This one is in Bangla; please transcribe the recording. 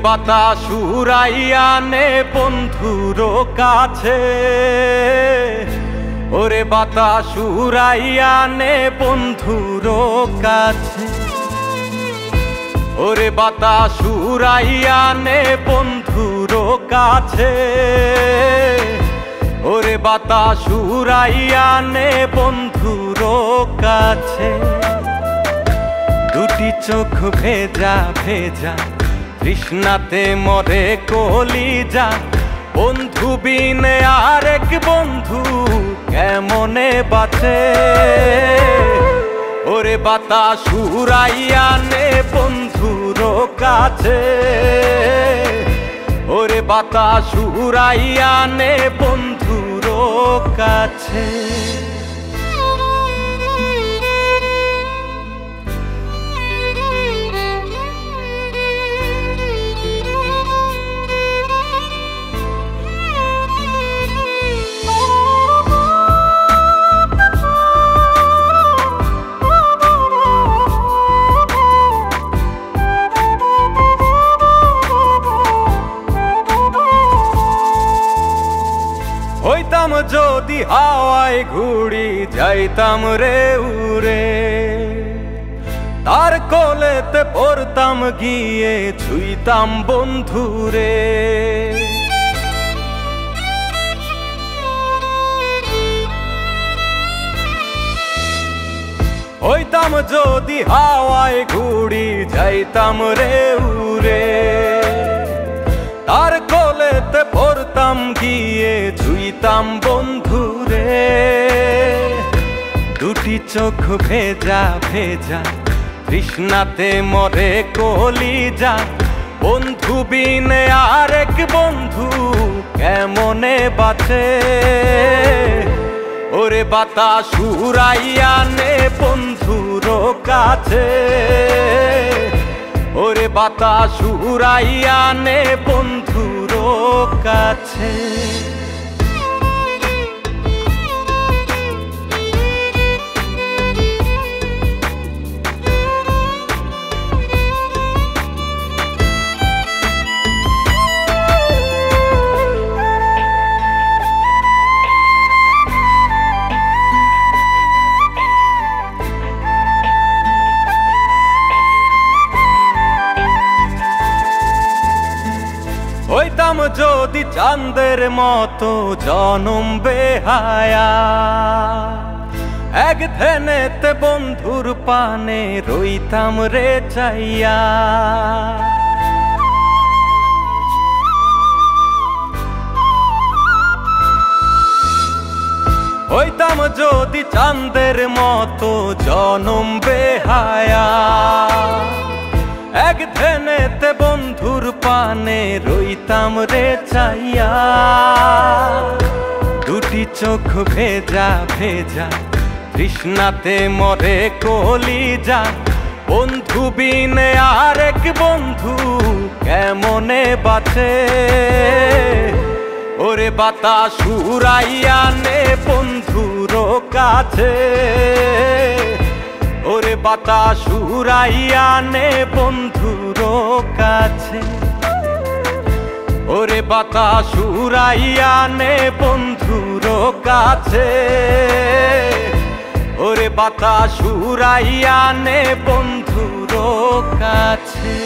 বাতাস উড়াইয়া নে বন্ধুর কাছে, ওরে বাতাস উড়াইয়া নে বন্ধুর কাছে, ওরে বাতাস উড়াইয়া নে বন্ধুর কাছে, ওরে বাতাস উড়াইয়া নে বন্ধুর কাছে। দুটি চোখ ভেজা ভেজা তৃষ্ণাতে মরে কলিজা, বন্ধু বিনে আরেক বন্ধু কেমনে বাঁচে, ওরে বাতাস উড়াইয়া নে বন্ধুর কাছে, ওরে বাতাস উড়াইয়া নে বন্ধুর কাছে। হইতাম যদি হাওয়ায় ঘুড়ি যাইতাম রে উড়ে, তার কোলেতে পড়তাম গিয়ে ছুঁইতাম বন্ধুরে। হইতাম যদি হাওয়ায় ঘুড়ি যাইতাম রে উড়ে, তার কোলেতে পড়তাম গিয়ে ছুঁইতাম বন্ধুরে। দুটি চোখ ভেজা ভেজা তৃষ্ণাতে মরে কলিজা, বন্ধু বিনে আরেক বন্ধু কেমনে বাঁচে, ওরে বাতাস উড়াইয়া নে বন্ধুর কাছে, ওরে বাতাস উড়াইয়া নে বন্ধুর কাছে। হইতাম যদি চাঁদের মতো জনম বেহায়া, এক ধ্যানেতে বন্ধুর পানে রইতাম রে চাইয়া। হইতাম যদি চাঁদের মতো জনম বেহায়া, এক ধ্যানেতে বন্ধুর পানে রইতাম রে চাইয়া। দুটি চোখ ভেজা ভেজা তৃষ্ণাতে মরে কলিজা, বন্ধু বিনে আরেক বন্ধু কেমনে বাঁচে, ওরে বাতাস উড়াইয়া নে বন্ধুর কাছে, ওরে বাতাস উড়াইয়া নে বন্ধুর কাছে, ওরে বাতাস উড়াইয়া নে বন্ধুর কাছে, ওরে বাতাস উড়াইয়া নে বন্ধুর কাছে।